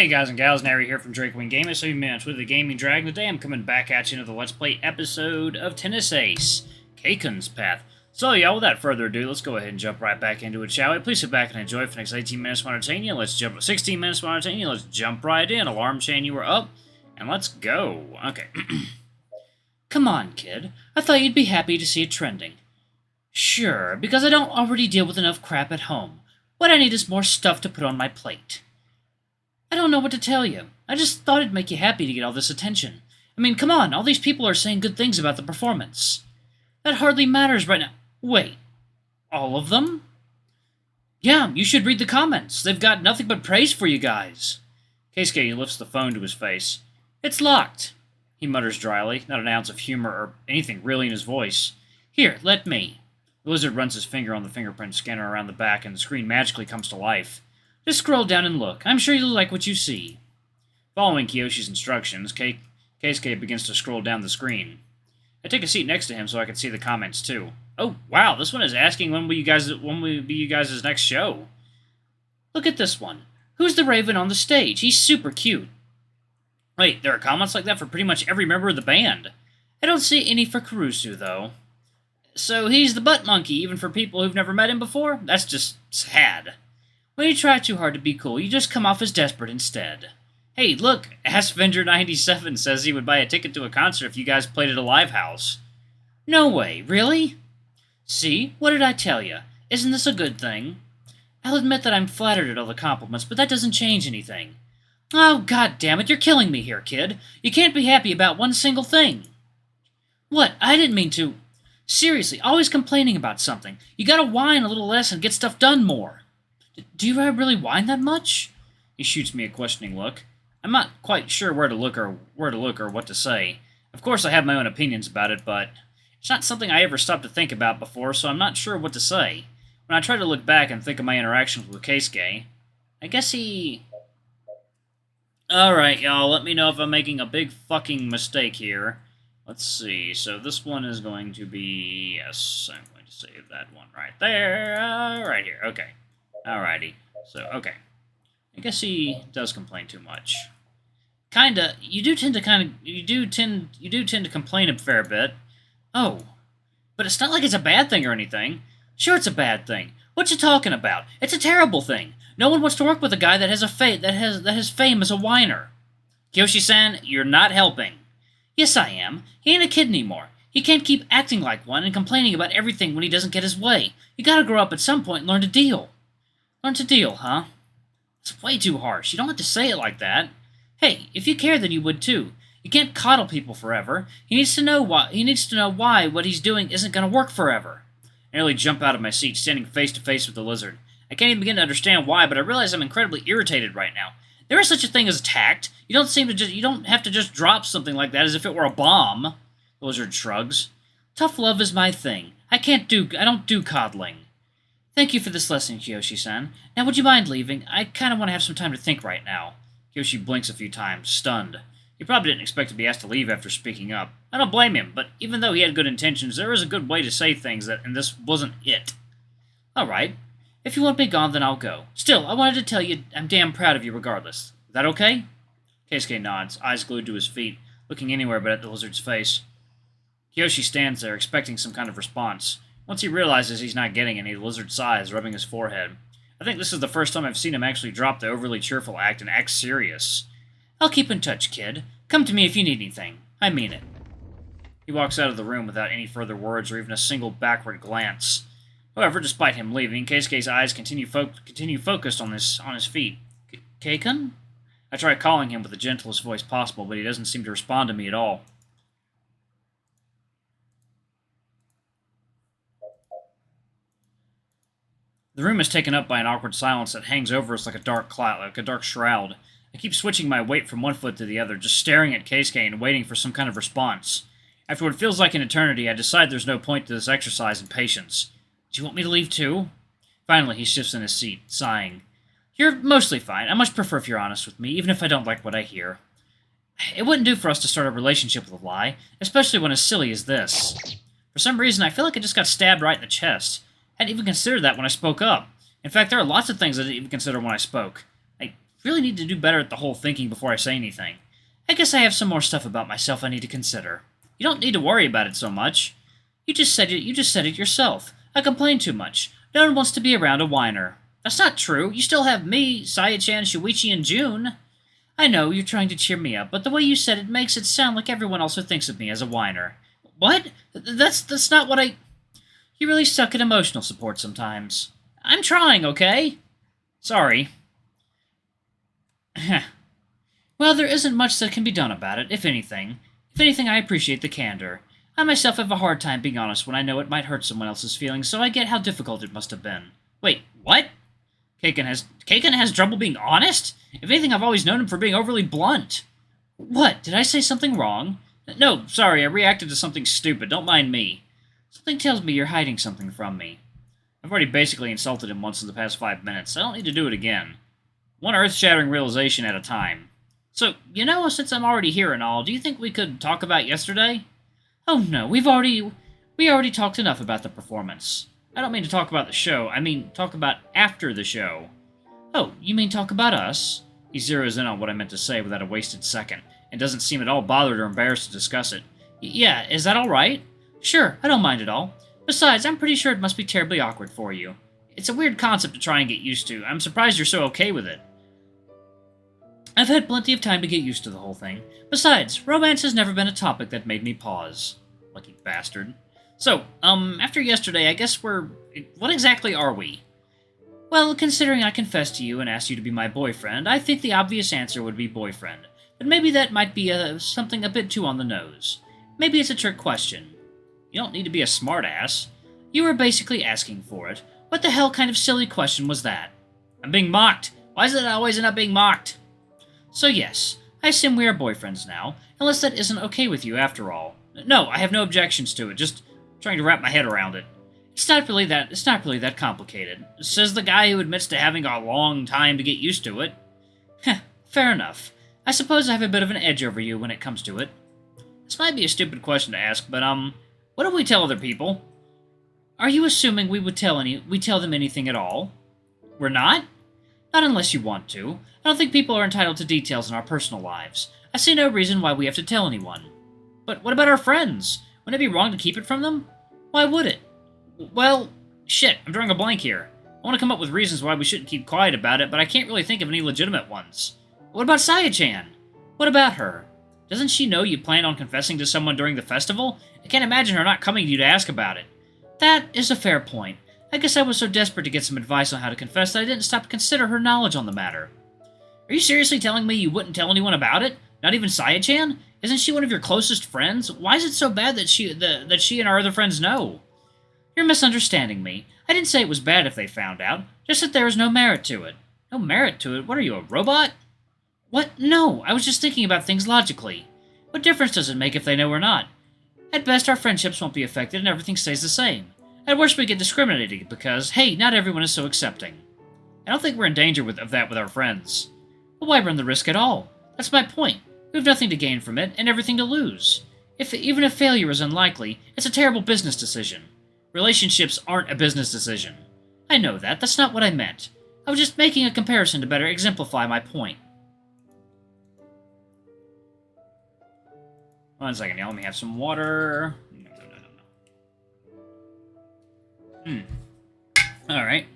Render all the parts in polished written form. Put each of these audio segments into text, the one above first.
Hey guys and gals, Nary here from Drakewing Gaming. So minutes with the Gaming Dragon. Today I'm coming back at you into the Let's Play episode of Tennis Ace, Kaken's Path. So y'all, without further ado, let's go ahead and jump right back into it, shall we? Please sit back and enjoy for the next 18 minutes to entertain you. Let's jump 16 minutes to entertain you. Let's jump right in. Alarm chain, you were up, and let's go. Okay. Come on, kid. I thought you'd be happy to see it trending. Sure, because I don't already deal with enough crap at home. What I need is more stuff to put on my plate. I don't know what to tell you. I just thought it'd make you happy to get all this attention. I mean, come on, all these people are saying good things about the performance. That hardly matters right now. Wait, all of them? Yeah, you should read the comments. They've got nothing but praise for you guys. Keisuke lifts the phone to his face. It's locked, he mutters dryly, not an ounce of humor or anything really in his voice. Here, let me. The lizard runs his finger on the fingerprint scanner around the back, and the screen magically comes to life. Just scroll down and look. I'm sure you'll like what you see. Following Kiyoshi's instructions, Keisuke begins to scroll down the screen. I take a seat next to him so I can see the comments too. Oh, wow, this one is asking when will be you guys' next show? Look at this one. Who's the raven on the stage? He's super cute. Wait, there are comments like that for pretty much every member of the band. I don't see any for Kurusu, though. So he's the butt monkey, even for people who've never met him before? That's just sad. When you try too hard to be cool, you just come off as desperate instead. Hey, look, AskVenger97 says he would buy a ticket to a concert if you guys played at a live house. No way, really? See, what did I tell you? Isn't this a good thing? I'll admit that I'm flattered at all the compliments, but that doesn't change anything. Oh, god damn it, you're killing me here, kid. You can't be happy about one single thing. What? I didn't mean to. Seriously, always complaining about something. You gotta whine a little less and get stuff done more. Do you really whine that much? He shoots me a questioning look. I'm not quite sure where to look or what to say. Of course, I have my own opinions about it, but it's not something I ever stopped to think about before, so I'm not sure what to say. When I try to look back and think of my interactions with Keisuke, I guess he... Alright, y'all, let me know if I'm making a big fucking mistake here. Let's see, so this one is going to be... Yes, I'm going to save that one right there. Right here, okay. Alrighty, so, okay. I guess he does complain too much. Kinda, you do tend to complain a fair bit. Oh, but it's not like it's a bad thing or anything. Sure it's a bad thing. What you talking about? It's a terrible thing. No one wants to work with a guy that has fame as a whiner. Kiyoshi-san, you're not helping. Yes, I am. He ain't a kid anymore. He can't keep acting like one and complaining about everything when he doesn't get his way. You gotta grow up at some point and learn to deal. Learn to deal, huh? It's way too harsh. You don't have to say it like that. Hey, if you care, then you would too. You can't coddle people forever. He needs to know why what he's doing isn't going to work forever. I nearly jump out of my seat, standing face to face with the lizard. I can't even begin to understand why, but I realize I'm incredibly irritated right now. There is such a thing as tact. You don't have to just drop something like that as if it were a bomb. The lizard shrugs. Tough love is my thing. I don't do coddling. Thank you for this lesson, Kiyoshi-san. Now, would you mind leaving? I kind of want to have some time to think right now. Kiyoshi blinks a few times, stunned. He probably didn't expect to be asked to leave after speaking up. I don't blame him, but even though he had good intentions, there is a good way to say things and this wasn't it. Alright. If you want me gone, then I'll go. Still, I wanted to tell you I'm damn proud of you regardless. Is that okay? Keisuke nods, eyes glued to his feet, looking anywhere but at the lizard's face. Kiyoshi stands there, expecting some kind of response. Once he realizes he's not getting any, the lizard sighs, rubbing his forehead. I think this is the first time I've seen him actually drop the overly cheerful act and act serious. I'll keep in touch, kid. Come to me if you need anything. I mean it. He walks out of the room without any further words or even a single backward glance. However, despite him leaving, Keisuke's eyes continue focused on his feet. Kaken? I try calling him with the gentlest voice possible, but he doesn't seem to respond to me at all. The room is taken up by an awkward silence that hangs over us like a dark cloud, like a dark shroud. I keep switching my weight from one foot to the other, just staring at Keisuke and waiting for some kind of response. After what feels like an eternity, I decide there's no point to this exercise in patience. Do you want me to leave too? Finally, he shifts in his seat, sighing. You're mostly fine. I much prefer if you're honest with me, even if I don't like what I hear. It wouldn't do for us to start a relationship with a lie, especially one as silly as this. For some reason, I feel like I just got stabbed right in the chest. I hadn't even considered that when I spoke up. In fact, there are lots of things I didn't even consider when I spoke. I really need to do better at the whole thinking before I say anything. I guess I have some more stuff about myself I need to consider. You don't need to worry about it so much. You just said it yourself. I complain too much. No one wants to be around a whiner. That's not true. You still have me, Saya-chan, Shuichi, and June. I know, you're trying to cheer me up, but the way you said it makes it sound like everyone also thinks of me as a whiner. What? That's not what I... You really suck at emotional support sometimes. I'm trying, okay? Sorry. Well, there isn't much that can be done about it, if anything. If anything, I appreciate the candor. I myself have a hard time being honest when I know it might hurt someone else's feelings, so I get how difficult it must have been. Wait, what? Kaken has trouble being honest? If anything, I've always known him for being overly blunt. What? Did I say something wrong? No, sorry, I reacted to something stupid. Don't mind me. Something tells me you're hiding something from me. I've already basically insulted him once in the past 5 minutes. I don't need to do it again. One earth-shattering realization at a time. So, since I'm already here and all, do you think we could talk about yesterday? Oh no, we already talked enough about the performance. I don't mean to talk about the show, I mean talk about after the show. Oh, you mean talk about us? He zeroes in on what I meant to say without a wasted second, and doesn't seem at all bothered or embarrassed to discuss it. Yeah, is that alright? Sure, I don't mind at all. Besides, I'm pretty sure it must be terribly awkward for you. It's a weird concept to try and get used to. I'm surprised you're so okay with it. I've had plenty of time to get used to the whole thing. Besides, romance has never been a topic that made me pause. Lucky bastard. So, after yesterday, I guess what exactly are we? Well, considering I confessed to you and asked you to be my boyfriend, I think the obvious answer would be boyfriend. But maybe that might be something a bit too on the nose. Maybe it's a trick question. You don't need to be a smartass. You were basically asking for it. What the hell kind of silly question was that? I'm being mocked. Why does it always end up being mocked? So yes, I assume we are boyfriends now, unless that isn't okay with you after all. No, I have no objections to it, just trying to wrap my head around it. It's not really that complicated, says the guy who admits to having a long time to get used to it. Heh, fair enough. I suppose I have a bit of an edge over you when it comes to it. This might be a stupid question to ask, but what do we tell other people? Are you assuming we tell them anything at all? We're not? Not unless you want to. I don't think people are entitled to details in our personal lives. I see no reason why we have to tell anyone. But what about our friends? Wouldn't it be wrong to keep it from them? Why would it? Well, shit, I'm drawing a blank here. I want to come up with reasons why we shouldn't keep quiet about it, but I can't really think of any legitimate ones. What about Saya-chan? What about her? Doesn't she know you plan on confessing to someone during the festival? I can't imagine her not coming to you to ask about it. That is a fair point. I guess I was so desperate to get some advice on how to confess that I didn't stop to consider her knowledge on the matter. Are you seriously telling me you wouldn't tell anyone about it? Not even Saya-chan? Isn't she one of your closest friends? Why is it so bad that she and our other friends know? You're misunderstanding me. I didn't say it was bad if they found out, just that there is no merit to it. No merit to it? What are you, a robot? What? No, I was just thinking about things logically. What difference does it make if they know or not? At best, our friendships won't be affected and everything stays the same. At worst, we get discriminated because, hey, not everyone is so accepting. I don't think we're in danger of that with our friends. But why run the risk at all? That's my point. We have nothing to gain from it, and everything to lose. Even if failure is unlikely, it's a terrible business decision. Relationships aren't a business decision. I know that. That's not what I meant. I was just making a comparison to better exemplify my point. 1 second, y'all. Let me have some water. Alright.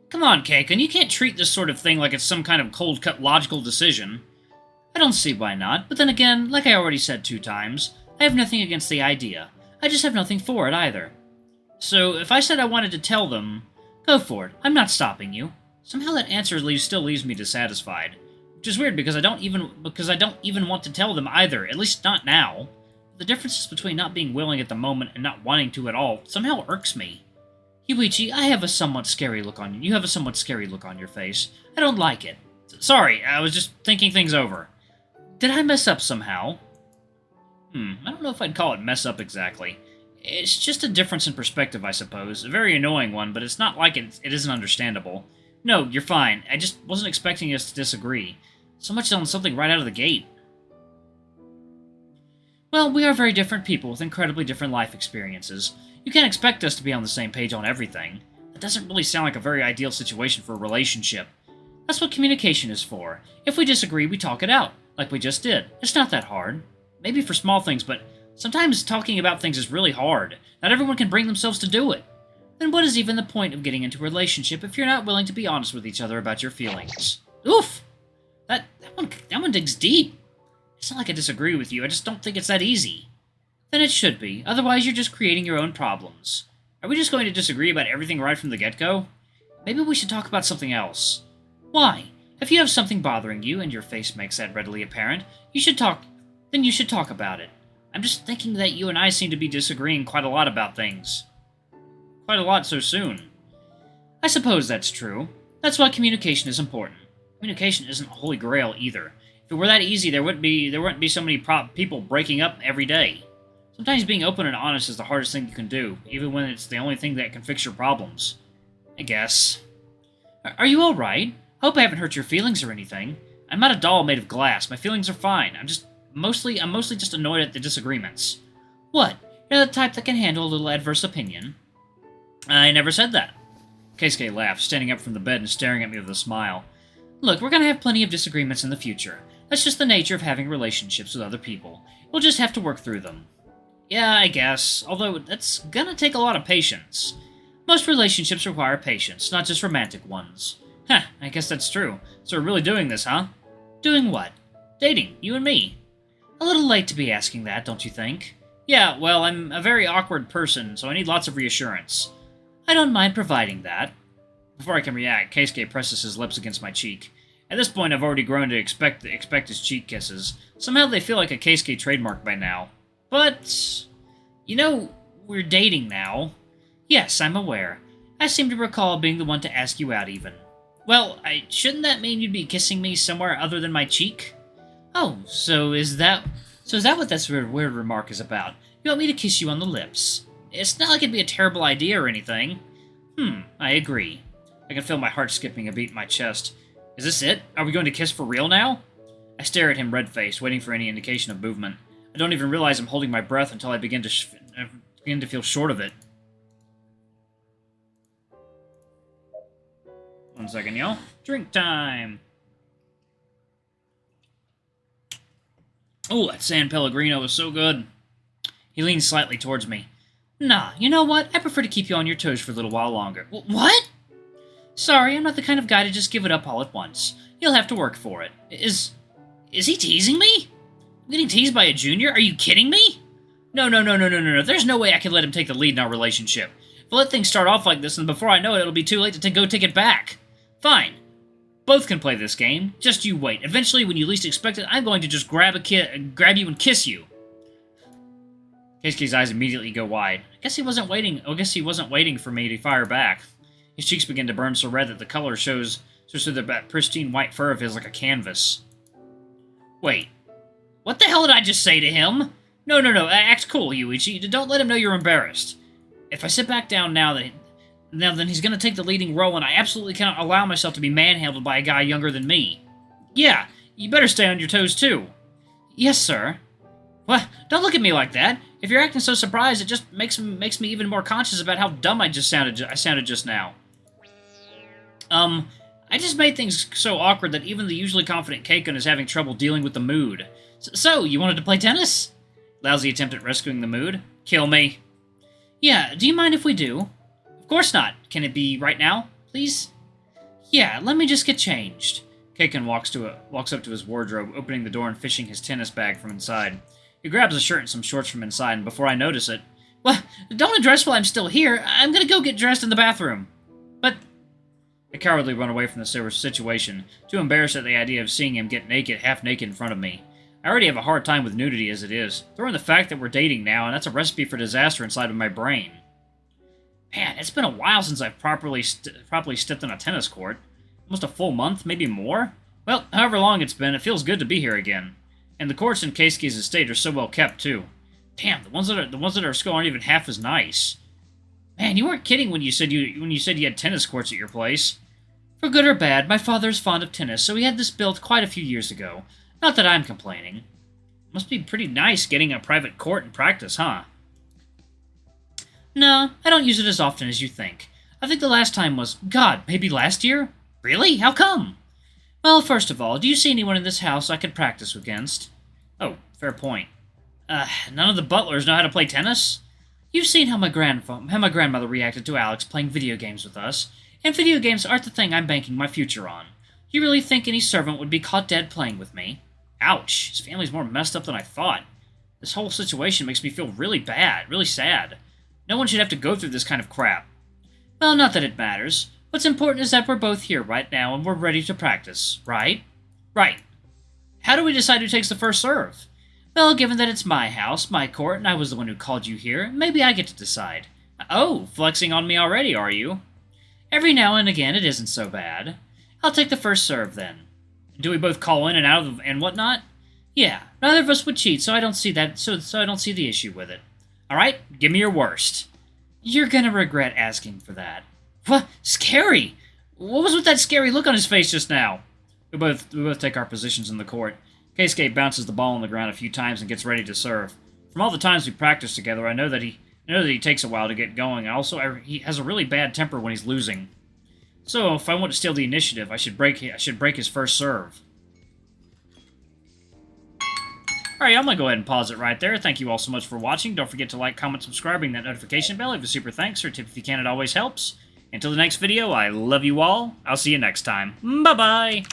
Come on, Kaken, you can't treat this sort of thing like it's some kind of cold-cut logical decision. I don't see why not, but then again, like I already said 2 times, I have nothing against the idea. I just have nothing for it either. So, if I said I wanted to tell them, go for it. I'm not stopping you. Somehow that answer still leaves me dissatisfied. Which is weird because I don't even want to tell them either, at least not now. The differences between not being willing at the moment and not wanting to at all somehow irks me. Yuichi, I have a somewhat scary look on you. You have a somewhat scary look on your face. I don't like it. Sorry, I was just thinking things over. Did I mess up somehow? I don't know if I'd call it mess up exactly. It's just a difference in perspective, I suppose. A very annoying one, but it's not like it isn't understandable. No, you're fine. I just wasn't expecting us to disagree. So much on something right out of the gate. Well, we are very different people with incredibly different life experiences. You can't expect us to be on the same page on everything. That doesn't really sound like a very ideal situation for a relationship. That's what communication is for. If we disagree, we talk it out, like we just did. It's not that hard. Maybe for small things, but sometimes talking about things is really hard. Not everyone can bring themselves to do it. Then what is even the point of getting into a relationship if you're not willing to be honest with each other about your feelings? Oof! That one digs deep. It's not like I disagree with you, I just don't think it's that easy. Then it should be, otherwise you're just creating your own problems. Are we just going to disagree about everything right from the get-go? Maybe we should talk about something else. Why? If you have something bothering you, and your face makes that readily apparent, then you should talk about it. I'm just thinking that you and I seem to be disagreeing quite a lot about things. Quite a lot so soon. I suppose that's true. That's why communication is important. Communication isn't a holy grail either. If it were that easy, there wouldn't be so many people breaking up every day. Sometimes being open and honest is the hardest thing you can do, even when it's the only thing that can fix your problems. I guess. Are you alright? Hope I haven't hurt your feelings or anything. I'm not a doll made of glass. My feelings are fine. I'm mostly just annoyed at the disagreements. What? You're the type that can handle a little adverse opinion? I never said that. Keisuke laughed, standing up from the bed and staring at me with a smile. Look, we're gonna have plenty of disagreements in the future. That's just the nature of having relationships with other people. We'll just have to work through them. Yeah, I guess. Although, that's gonna take a lot of patience. Most relationships require patience, not just romantic ones. Huh, I guess that's true. So we're really doing this, huh? Doing what? Dating, you and me. A little late to be asking that, don't you think? Yeah, well, I'm a very awkward person, so I need lots of reassurance. I don't mind providing that. Before I can react, Keisuke presses his lips against my cheek. At this point, I've already grown to expect his cheek kisses. Somehow they feel like a Keisuke trademark by now. But, you know, we're dating now. Yes, I'm aware. I seem to recall being the one to ask you out, even. Well, shouldn't that mean you'd be kissing me somewhere other than my cheek? Oh, so is that what this weird remark is about? You want me to kiss you on the lips? It's not like it'd be a terrible idea or anything. I agree. I can feel my heart skipping a beat in my chest. Is this it? Are we going to kiss for real now? I stare at him red-faced, waiting for any indication of movement. I don't even realize I'm holding my breath until I begin to feel short of it. 1 second, y'all. Drink time! Oh, that San Pellegrino is so good. He leans slightly towards me. Nah, you know what? I prefer to keep you on your toes for a little while longer. What? Sorry, I'm not the kind of guy to just give it up all at once. You'll have to work for it. Is he teasing me? I'm getting teased by a junior? Are you kidding me? No. There's no way I can let him take the lead in our relationship. If I let things start off like this, and before I know it, it'll be too late to go take it back. Fine. Both can play this game. Just you wait. Eventually, when you least expect it, I'm going to just grab you and kiss you. Keisuke's eyes immediately go wide. I guess he wasn't waiting for me to fire back. His cheeks begin to burn so red that the color shows through that pristine white fur of his like a canvas. Wait. What the hell did I just say to him? No. Act cool, Yuichi. Don't let him know you're embarrassed. If I sit back down now, then he's going to take the leading role, and I absolutely cannot allow myself to be manhandled by a guy younger than me. Yeah, you better stay on your toes, too. Yes, sir. Well, don't look at me like that. If you're acting so surprised, it just makes me even more conscious about how dumb I sounded just now. I just made things so awkward that even the usually confident Keikun is having trouble dealing with the mood. So, you wanted to play tennis? Lousy attempt at rescuing the mood. Kill me. Yeah, do you mind if we do? Of course not. Can it be right now, please? Yeah, let me just get changed. Keikun walks up to his wardrobe, opening the door and fishing his tennis bag from inside. He grabs a shirt and some shorts from inside, and before I notice it... Well, don't undress while I'm still here. I'm gonna go get dressed in the bathroom. But... I cowardly run away from the situation, too embarrassed at the idea of seeing him get half naked in front of me. I already have a hard time with nudity as it is. Throw in the fact that we're dating now, and that's a recipe for disaster inside of my brain. Man, it's been a while since I've properly stepped on a tennis court. Almost a full month, maybe more? Well, however long it's been, it feels good to be here again. And the courts in Keisuke's estate are so well kept, too. Damn, the ones that are still aren't even half as nice. Man, you weren't kidding when you said you had tennis courts at your place. For good or bad, my father is fond of tennis, so he had this built quite a few years ago. Not that I'm complaining. Must be pretty nice getting a private court and practice, huh? No, I don't use it as often as you think. I think the last time was, God, maybe last year? Really? How come? Well, first of all, do you see anyone in this house I could practice against? Oh, fair point. None of the butlers know how to play tennis? You've seen how my grandmother reacted to Alex playing video games with us, and video games aren't the thing I'm banking my future on. You really think any servant would be caught dead playing with me? Ouch, his family's more messed up than I thought. This whole situation makes me feel really bad, really sad. No one should have to go through this kind of crap. Well, not that it matters. What's important is that we're both here right now and we're ready to practice, right? Right. How do we decide who takes the first serve? Well, given that it's my house, my court, and I was the one who called you here, maybe I get to decide. Oh, flexing on me already, are you? Every now and again, it isn't so bad. I'll take the first serve, then. Do we both call in and out and whatnot? Yeah, neither of us would cheat, so I don't see that. So I don't see the issue with it. All right, give me your worst. You're gonna regret asking for that. What? Scary? What was with that scary look on his face just now? We both take our positions in the court. Keisuke bounces the ball on the ground a few times and gets ready to serve. From all the times we practiced together, I know that he takes a while to get going. Also, he has a really bad temper when he's losing. So, if I want to steal the initiative, I should break his first serve. Alright, I'm going to go ahead and pause it right there. Thank you all so much for watching. Don't forget to like, comment, subscribe, ring that notification bell. Leave a super thanks or a tip if you can. It always helps. Until the next video, I love you all. I'll see you next time. Bye-bye!